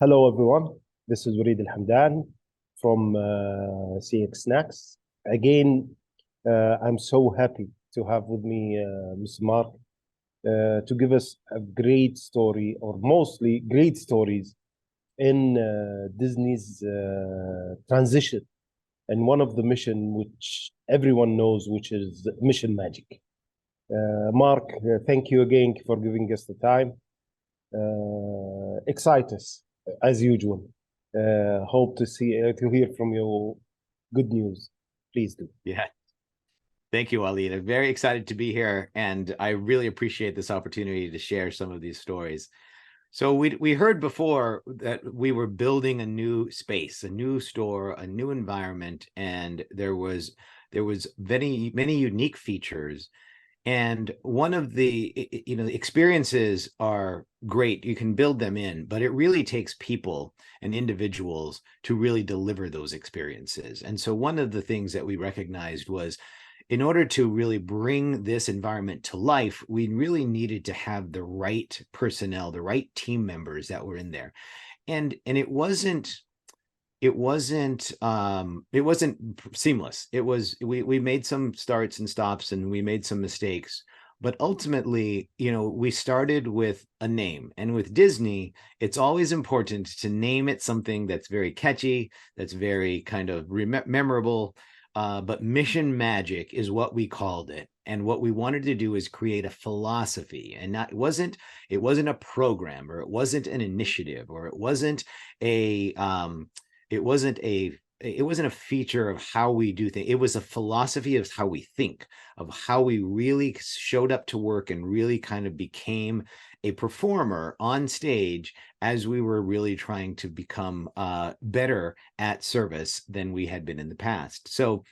Hello, everyone. This is Waleed Al Hamdan from CX Snacks. Again, I'm so happy to have with me Mr. Mark to give us a great story, or mostly great stories in Disney's transition and one of the mission which everyone knows, which is Mission Magic. Mark, thank you again for giving us the time. Excite us as usual. Hope to hear from you good news. Please do. Yeah. Thank you, Waleed. I'm very excited to be here, and I really appreciate this opportunity to share some of these stories. So we heard before that we were building a new space, a new store, a new environment, and there was many unique features. And one of the experiences are great. You can build them in, but it really takes people and individuals to really deliver those experiences. And so one of the things that we recognized was, in order to really bring this environment to life, we really needed to have the right personnel, the right team members that were in there. And it wasn't seamless. We made some starts and stops, and we made some mistakes, but ultimately, we started with a name. And with Disney, it's always important to name it something that's very catchy, that's very kind of memorable. But Mission Magic is what we called it. And what we wanted to do is create a philosophy, and it wasn't a program, or it wasn't an initiative, or it wasn't a feature of how we do things. It was a philosophy of how we think, of how we really showed up to work and really kind of became a performer on stage, as we were really trying to become better at service than we had been in the past. So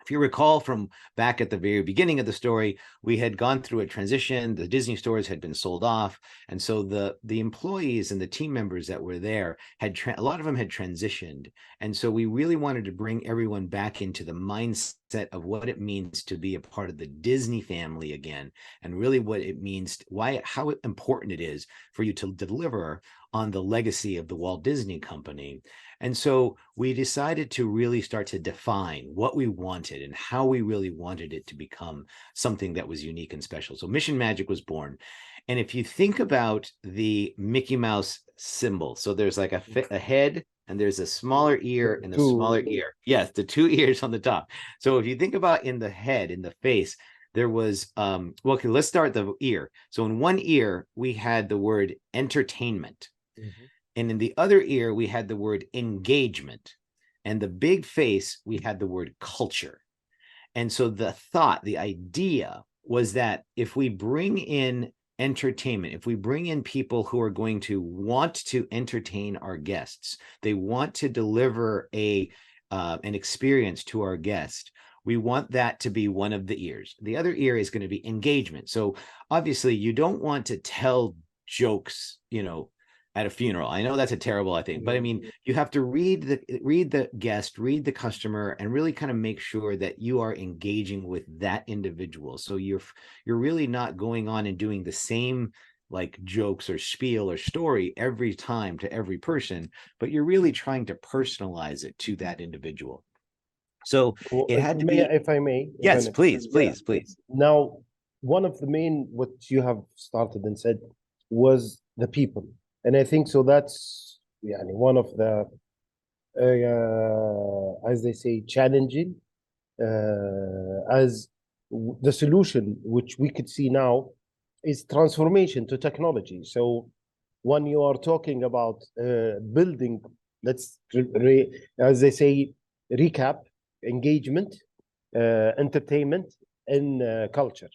if you recall from back at the very beginning of the story, we had gone through a transition. The Disney stores had been sold off. And so the employees and the team members that were there a lot of them had transitioned. And so we really wanted to bring everyone back into the mindset of what it means to be a part of the Disney family again, and really what it means, how important it is for you to deliver on the legacy of the Walt Disney Company. And so we decided to really start to define what we wanted and how we really wanted it to become something that was unique and special. So Mission Magic was born. And if you think about the Mickey Mouse symbol, so there's like a head, and there's a smaller ear and a smaller ear. Yes, the two ears on the top. So if you think about in the head, in the face, there was, okay, let's start the ear. So in one ear, we had the word entertainment. Mm-hmm. And in the other ear, we had the word engagement. And the big face, we had the word culture. And so the idea was that if we bring in entertainment, if we bring in people who are going to want to entertain our guests, they want to deliver an experience to our guest, we want that to be one of the ears. The other ear is going to be engagement. So obviously you don't want to tell jokes, at a funeral. I know that's a terrible thing, but I mean, you have to read the guest, read the customer, and really kind of make sure that you are engaging with that individual. So you're really not going on and doing the same like jokes or spiel or story every time to every person, but you're really trying to personalize it to that individual. So it had to be. If I may. Yes, please. Now, one of the main, what you have started and said, was the people. And I think so that's one of the, as they say, challenging, as the solution, which we could see now, is transformation to technology. So when you are talking about building, as they say, recap, engagement, entertainment, and culture.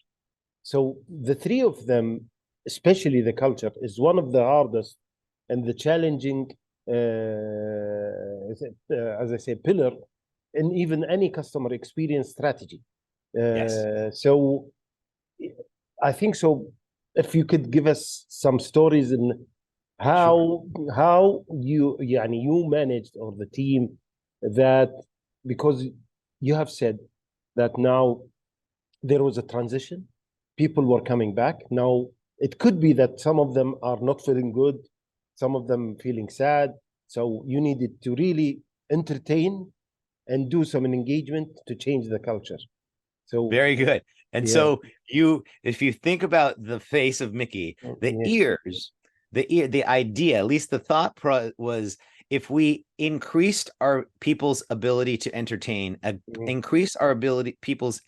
So the three of them, especially the culture, is one of the hardest and the challenging, as I say, pillar in even any customer experience strategy. Yes. So I think so. If you could give us some stories in how you managed, or the team, that, because you have said that now there was a transition, people were coming back. Now it could be that some of them are not feeling good, some of them feeling sad. So you needed to really entertain and do some engagement to change the culture. So Very good. And yeah, so if you think about the face of Mickey, the yeah, ears, the idea, at least the thought was, if we increased our people's ability to entertain, increase our people's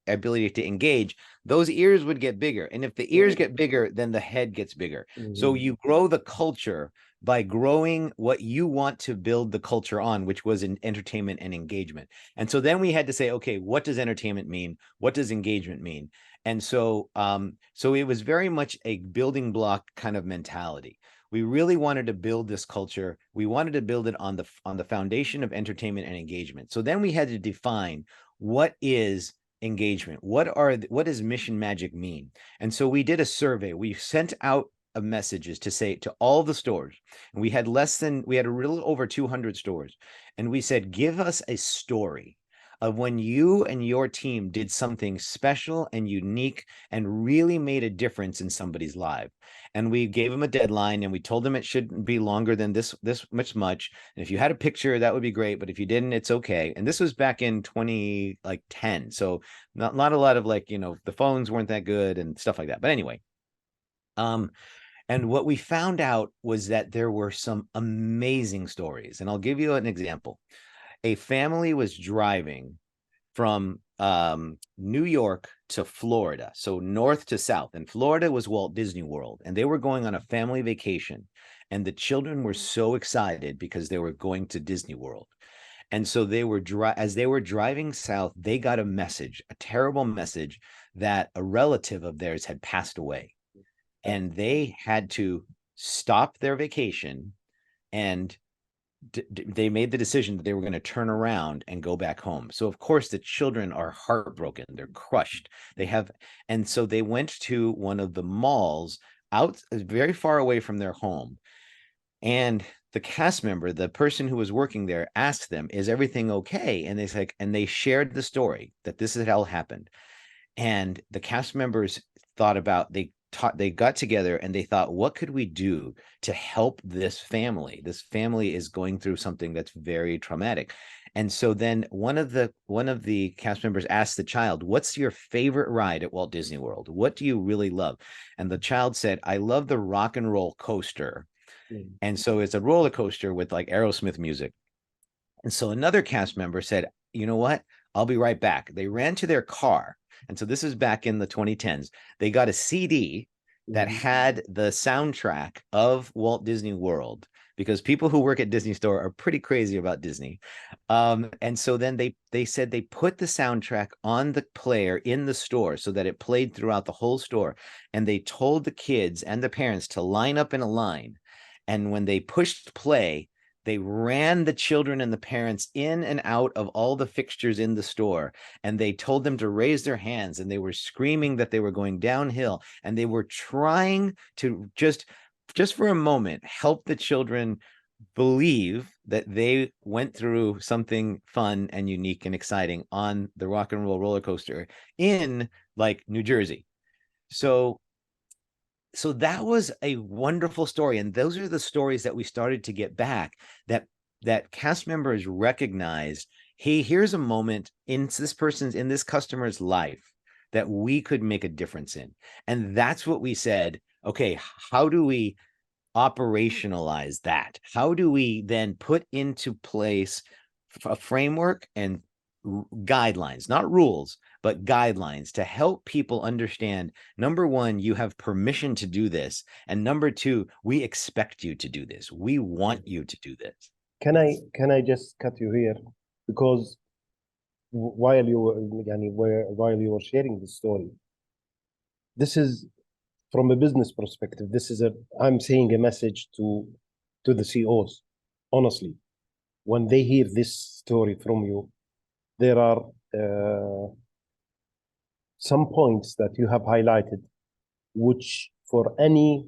ability to engage, those ears would get bigger. And if the ears get bigger, then the head gets bigger. So you grow the culture by growing what you want to build the culture on, which was in entertainment and engagement. And so then we had to say, okay, what does entertainment mean? What does engagement mean? And so, so it was very much a building block kind of mentality. We really wanted to build this culture. We wanted to build it on the foundation of entertainment and engagement. So then we had to define, what is engagement? What does mission magic mean? And so we did a survey. We sent out messages to say to all the stores, and we had a little over 200 stores, and we said, give us a story of when you and your team did something special and unique and really made a difference in somebody's life. And we gave them a deadline, and we told them it shouldn't be longer than this much. And if you had a picture, that would be great, but if you didn't, it's okay. And this was back in 2010, so not a lot of the phones weren't that good and stuff like that. But anyway, and what we found out was that there were some amazing stories. And I'll give you an example. A family was driving from New York to Florida, so north to south. And Florida was Walt Disney World. And they were going on a family vacation. And the children were so excited because they were going to Disney World. And so as they were driving south, they got a message, a terrible message, that a relative of theirs had passed away. And they had to stop their vacation, and they made the decision that they were going to turn around and go back home. So of course the children are heartbroken, they're crushed. And so they went to one of the malls out very far away from their home. And the cast member, the person who was working there, asked them, is everything okay? And they shared the story that this is how it happened. And the cast members they got together and they thought, what could we do to help this family? This family is going through something that's very traumatic. And so then one of the cast members asked the child, what's your favorite ride at Walt Disney World? What do you really love? And the child said, I love the rock and roll coaster. And so it's a roller coaster with like Aerosmith music. And so another cast member said, you know what? I'll be right back. They ran to their car. And so this is back in the 2010s. They got a CD that had the soundtrack of Walt Disney World, because people who work at Disney Store are pretty crazy about Disney. And so then they said they put the soundtrack on the player in the store so that it played throughout the whole store. And they told the kids and the parents to line up in a line. And when they pushed play, they ran the children and the parents in and out of all the fixtures in the store. And they told them to raise their hands, and they were screaming that they were going downhill. And they were trying to just for a moment, help the children believe that they went through something fun and unique and exciting on the rock and roll roller coaster in New Jersey. So that was a wonderful story. And those are the stories that we started to get back, that cast members recognized, hey, here's a moment in this customer's life that we could make a difference in. And that's what we said, okay, how do we operationalize that? How do we then put into place a framework and guidelines, not rules, but guidelines to help people understand, number one, you have permission to do this. And number two, we expect you to do this. We want you to do this. Can I just cut you here? Because while you were sharing the story, this is from a business perspective. I'm saying a message to the CEOs. Honestly, when they hear this story from you, there are some points that you have highlighted, which for any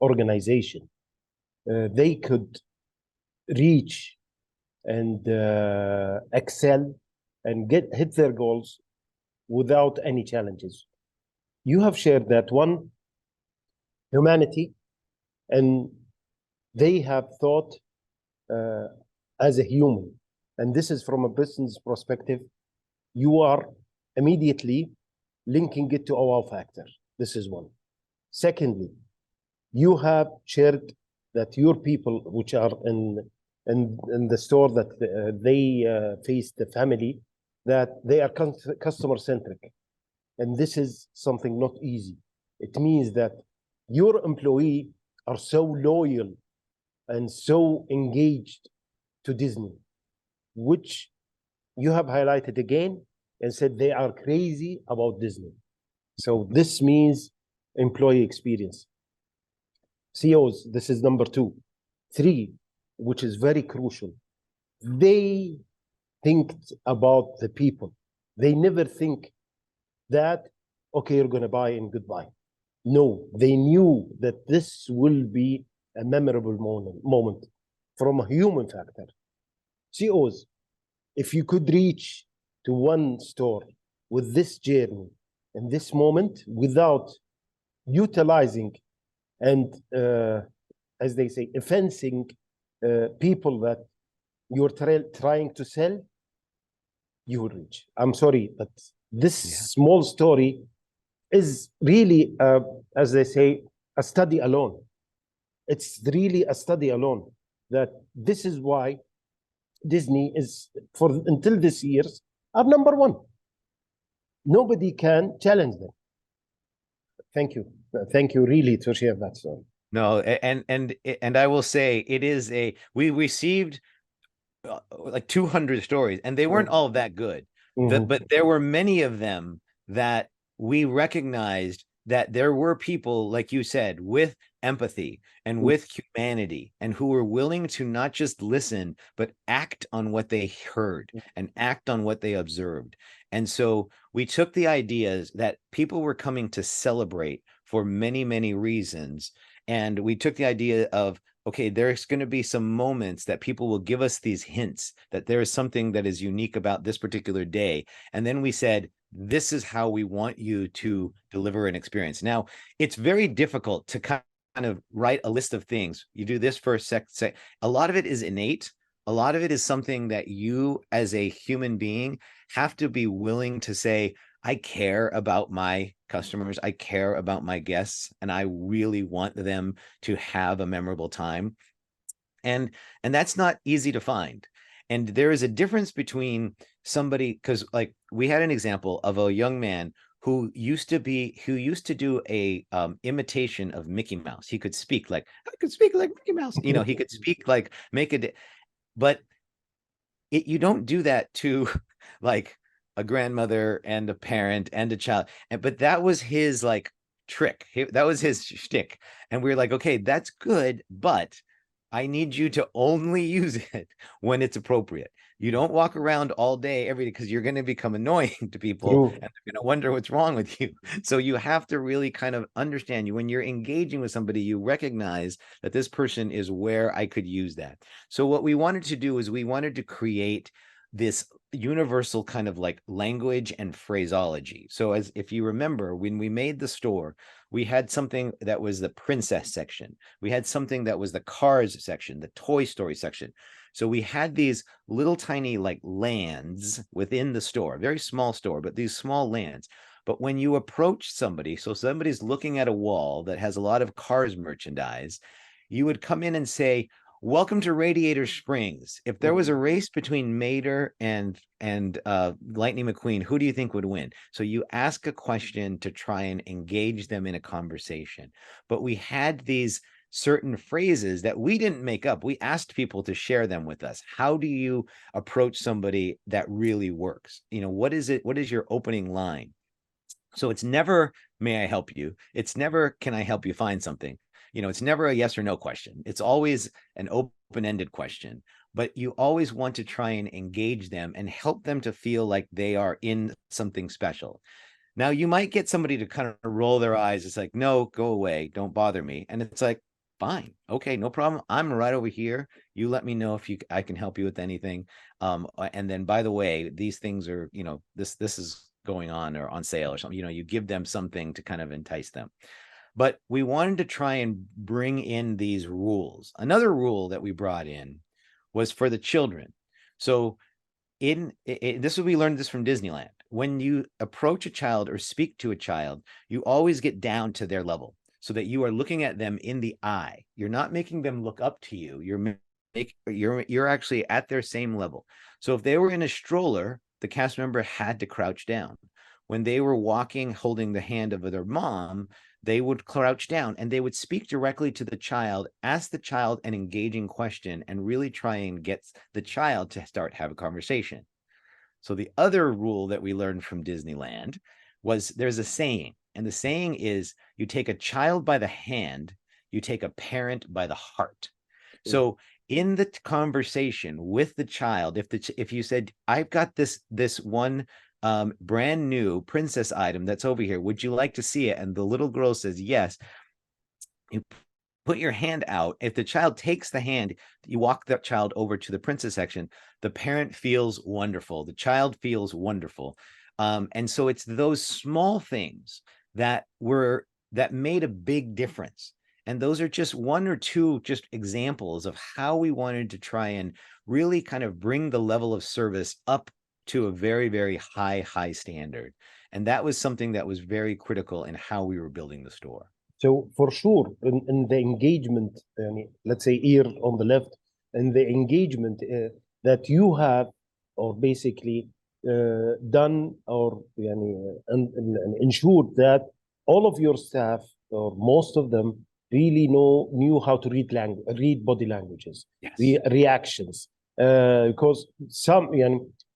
organization, they could reach and excel and hit their goals without any challenges. You have shared that one, humanity and they have thought uh, as a human. And this is from a business perspective. You are immediately linking it to a wow factor. This is one. Secondly, you have shared that your people, which are in the store, that they face the family, that they are customer centric, and this is something not easy. It means that your employee are so loyal and so engaged to Disney, which you have highlighted again and said they are crazy about Disney. So this means employee experience. CEOs, this is number two. Three, which is very crucial, they think about the people. They never think that, okay, you're going to buy and goodbye. No, they knew that this will be a memorable moment from a human factor. CEOs, if you could reach to one store with this journey and this moment without utilizing and, as they say, offending people that you're trying to sell, you will reach. I'm sorry, but this small story is really, as they say, a study alone. It's really a study alone, that this is why Disney is, for until this year's, are number one. Nobody can challenge them. Thank you. Thank you really to share that story. No, and I will say it is we received like 200 stories, and they weren't all that good. But there were many of them that we recognized that there were people, like you said, with empathy and with humanity, and who were willing to not just listen, but act on what they heard and act on what they observed. And so we took the ideas that people were coming to celebrate for many, many reasons. And we took the idea of, okay, there's going to be some moments that people will give us these hints that there is something that is unique about this particular day. And then we said, this is how we want you to deliver an experience. Now, it's very difficult to kind of write a list of things. You do this first, a lot of it is innate. A lot of it is something that you as a human being have to be willing to say, I care about my customers. I care about my guests, and I really want them to have a memorable time. And that's not easy to find. And there is a difference between somebody, because like we had an example of a young man who used to do a imitation of Mickey Mouse. He could speak like, I could speak like Mickey Mouse. You know, he could speak like, but you don't do that to like a grandmother and a parent and a child. But that was his like trick. That was his shtick. And we were like, okay, that's good, but I need you to only use it when it's appropriate. You don't walk around all day, every day, because you're going to become annoying to people. And they're going to wonder what's wrong with you. So you have to really kind of understand, you when you're engaging with somebody, you recognize that this person is where I could use that. So what we wanted to do is we wanted to create this universal kind of like language and phraseology. So as if you remember, when we made the store, we had something that was the princess section. We had something that was the cars section, the Toy Story section. So we had these little tiny like lands within the store, very small store, but these small lands. But when you approach somebody, so somebody's looking at a wall that has a lot of Cars merchandise, you would come in and say, welcome to Radiator Springs. If there was a race between Mater and Lightning McQueen, who do you think would win? So you ask a question to try and engage them in a conversation. But we had these certain phrases that we didn't make up. We asked people to share them with us. How do you approach somebody that really works? You know, what is it? What is your opening line? So it's never, may I help you? It's never, can I help you find something? You know, it's never a yes or no question. It's always an open-ended question, but you always want to try and engage them and help them to feel like they are in something special. Now, you might get somebody to kind of roll their eyes. It's like, no, go away. Don't bother me. And it's like, fine. Okay, no problem. I'm right over here. You let me know if I can help you with anything. And then, by the way, these things are, you know, this is going on or on sale or something. You know, you give them something to kind of entice them. but we wanted to try and bring in these rules. Another rule that we brought in was for the children. So we learned this from Disneyland. When you approach a child or speak to a child, you always get down to their level so that you are looking at them in the eye. You're not making them look up to you. You're actually at their same level. So if they were in a stroller, the cast member had to crouch down. When they were walking, holding the hand of their mom, they would crouch down and they would speak directly to the child, ask the child an engaging question, and really try and get the child to start have a conversation. So the other rule that we learned from Disneyland was there's a saying, and the saying is you take a child by the hand, you take a parent by the heart. So in the conversation with the child, if you said, I've got this one brand new princess item that's over here, would you like to see it? And the little girl says yes, you put your hand out. If the child takes the hand, you walk that child over to the princess section. The parent feels wonderful. The child feels wonderful. And so it's those small things that made a big difference. And those are just one or two just examples of how we wanted to try and really kind of bring the level of service up to a very, very high standard. And that was something that was very critical in how we were building the store. So for sure, in the engagement, let's say here on the left, and the engagement that you have, or basically done, or and ensured that all of your staff, or most of them, really knew how to read body languages, yes. Reactions, because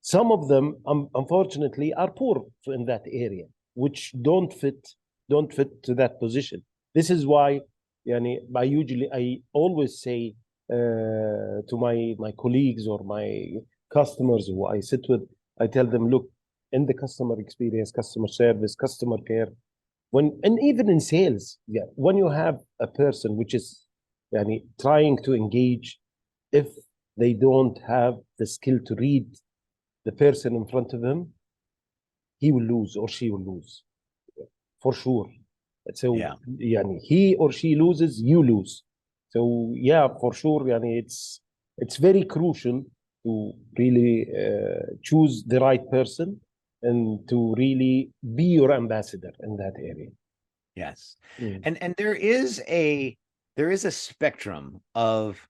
some of them, unfortunately, are poor in that area, which don't fit to that position. This is why I always say to my colleagues or my customers who I sit with, I tell them, look, in the customer experience, customer service, customer care, and even in sales, when you have a person which is trying to engage, if they don't have the skill to read the person in front of him, he will lose or she will lose, for sure. So he or she loses, you lose. So for sure, it's very crucial to really choose the right person and to really be your ambassador in that area. Yes. And there is a spectrum of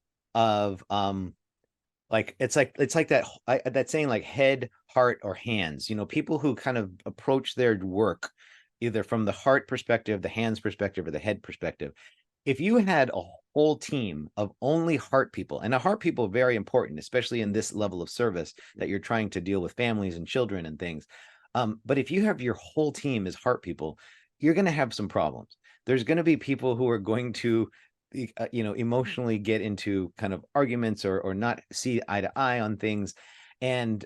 like it's like that saying, like head, heart, or hands. People who kind of approach their work either from the heart perspective, the hands perspective, or the head perspective. If you had a whole team of only heart people, and a heart people very important, especially in this level of service that you're trying to deal with families and children and things. But if you have your whole team as heart people, you're going to have some problems. There's going to be people who are going to emotionally get into kind of arguments or not see eye to eye on things. And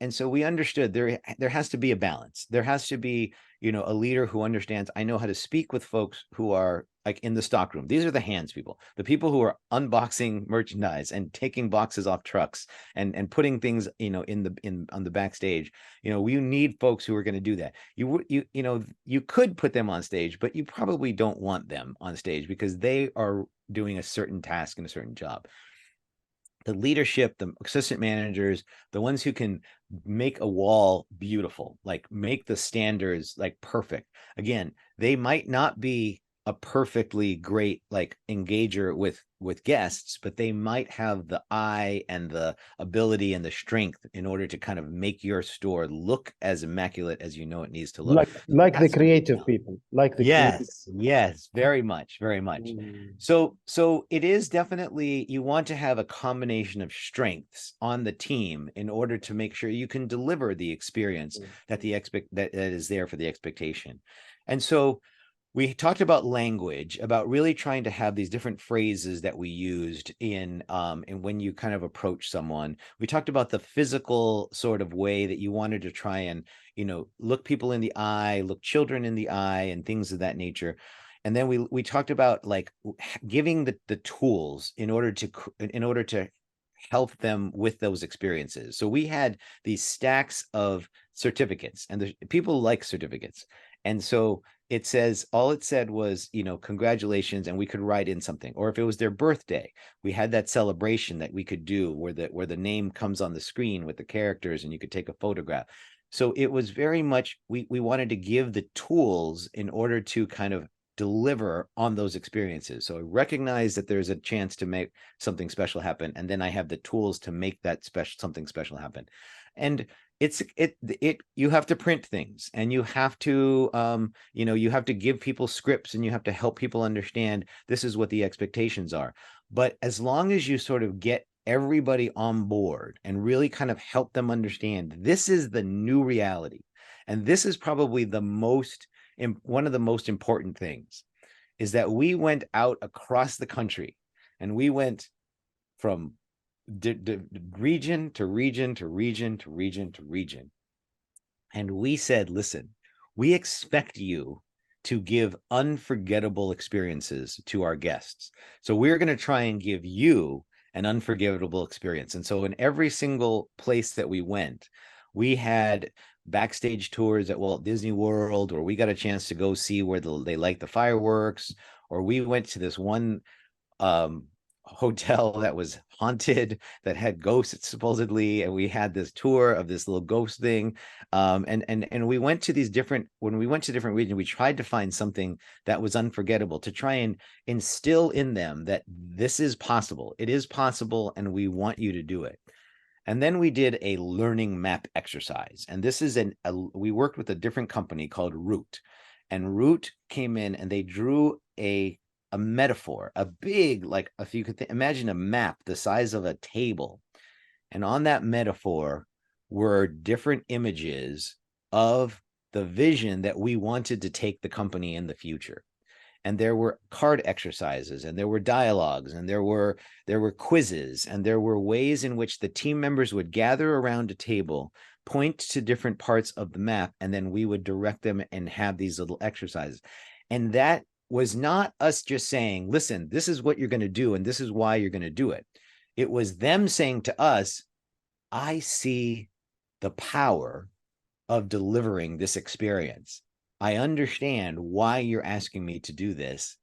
so we understood there has to be a balance. There has to be, a leader who understands, I know how to speak with folks who are like in the stockroom. These are the hands people, the people who are unboxing merchandise and taking boxes off trucks and putting things, on the backstage. We need folks who are going to do that. You could put them on stage, but you probably don't want them on stage because they are doing a certain task and a certain job. The leadership, the assistant managers, the ones who can make a wall beautiful, like make the standards like perfect. Again, they might not be a perfectly great like engager with guests, but they might have the eye and the ability and the strength in order to kind of make your store look as immaculate as it needs to look. Like the creative people, like the yes, very much. So it is definitely, you want to have a combination of strengths on the team in order to make sure you can deliver the experience that is there for the expectation. And so we talked about language, about really trying to have these different phrases that we used in when you kind of approach someone. We talked about the physical sort of way that you wanted to try and, look people in the eye, look children in the eye, and things of that nature. And then we talked about like giving the tools in order to help them with those experiences. So we had these stacks of certificates, and the people like certificates. And so it says, all it said was, you know, congratulations, and we could write in something. Or if it was their birthday, we had that celebration that we could do where the name comes on the screen with the characters and you could take a photograph. So it was very much, we wanted to give the tools in order to kind of deliver on those experiences. So I recognize that there's a chance to make something special happen, and then I have the tools to make that something special happen. And you have to print things, and you have to you know, you have to give people scripts, and you have to help people understand this is what the expectations are. But as long as you sort of get everybody on board and really kind of help them understand this is the new reality, and this is probably the most one of the most important things, is that we went out across the country, and we went from region to region to region to region to region. And we said, listen, we expect you to give unforgettable experiences to our guests. So we're going to try and give you an unforgettable experience. And so in every single place that we went, we had backstage tours at Walt Disney World, or we got a chance to go see where they light the fireworks, or we went to this one hotel that was haunted, that had ghosts supposedly, and we had this tour of this little ghost thing. And we went to these different, when we went to different regions, we tried to find something that was unforgettable, to try and instill in them that this is possible, it is possible, and we want you to do it. And then we did a learning map exercise, and this is we worked with a different company called Root, and Root came in and they drew a metaphor, a big, like, if you could imagine a map the size of a table, and on that metaphor were different images of the vision that we wanted to take the company in the future. And there were card exercises, and there were dialogues, and there were quizzes, and there were ways in which the team members would gather around a table, point to different parts of the map, and then we would direct them and have these little exercises. And that was not us just saying, listen, this is what you're going to do, and this is why you're going to do it. It was them saying to us, I see the power of delivering this experience. I understand why you're asking me to do this.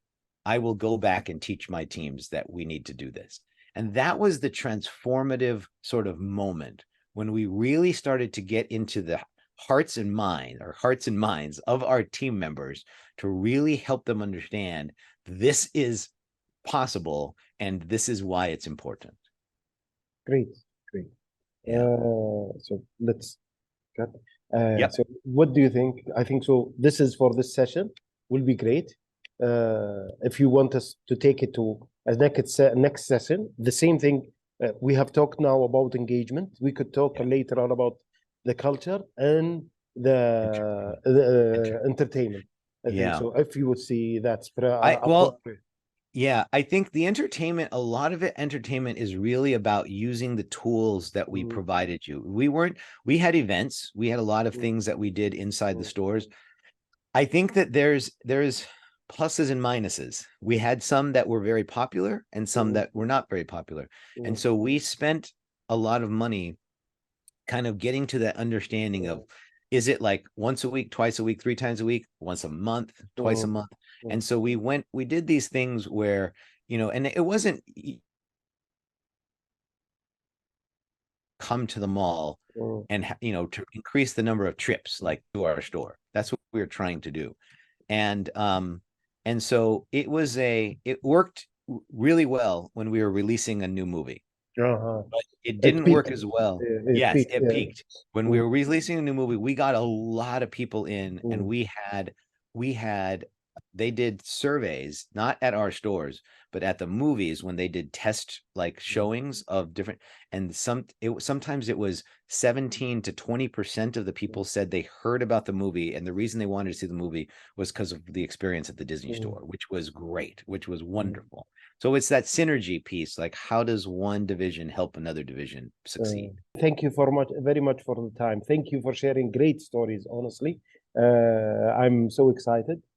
I will go back and teach my teams that we need to do this. And that was the transformative sort of moment when we really started to get into the hearts and minds of our team members, to really help them understand this is possible and this is why it's important. Great. Yeah. So let's cut. Yep. So what do you think? I think so. This is for this session. Will be great. If you want us to take it to a next session, the same thing. We have talked now about engagement. We could talk later on about the culture and the entertainment. I think so. If you would see that's I think the entertainment, a lot of it, entertainment is really about using the tools that we provided you. We had events, we had a lot of things that we did inside the stores. I think that there's pluses and minuses. We had some that were very popular and some that were not very popular. And so we spent a lot of money kind of getting to that understanding of, is it like once a week, twice a week, 3 times a week, once a month, twice a month? And so we did these things where, you know, and it wasn't come to the mall and, you know, to increase the number of trips like to our store. That's what we were trying to do. And so it worked really well when we were releasing a new movie. But it didn't work as well. It peaked. When we were releasing a new movie, we got a lot of people in, and they did surveys, not at our stores, but at the movies, when they did test like showings of different, and sometimes it was 17 to 20% of the people said they heard about the movie, and the reason they wanted to see the movie was because of the experience at the Disney store, which was great, which was wonderful. So it's that synergy piece, like how does one division help another division succeed? Thank you very much for the time. Thank you for sharing great stories, honestly. I'm so excited.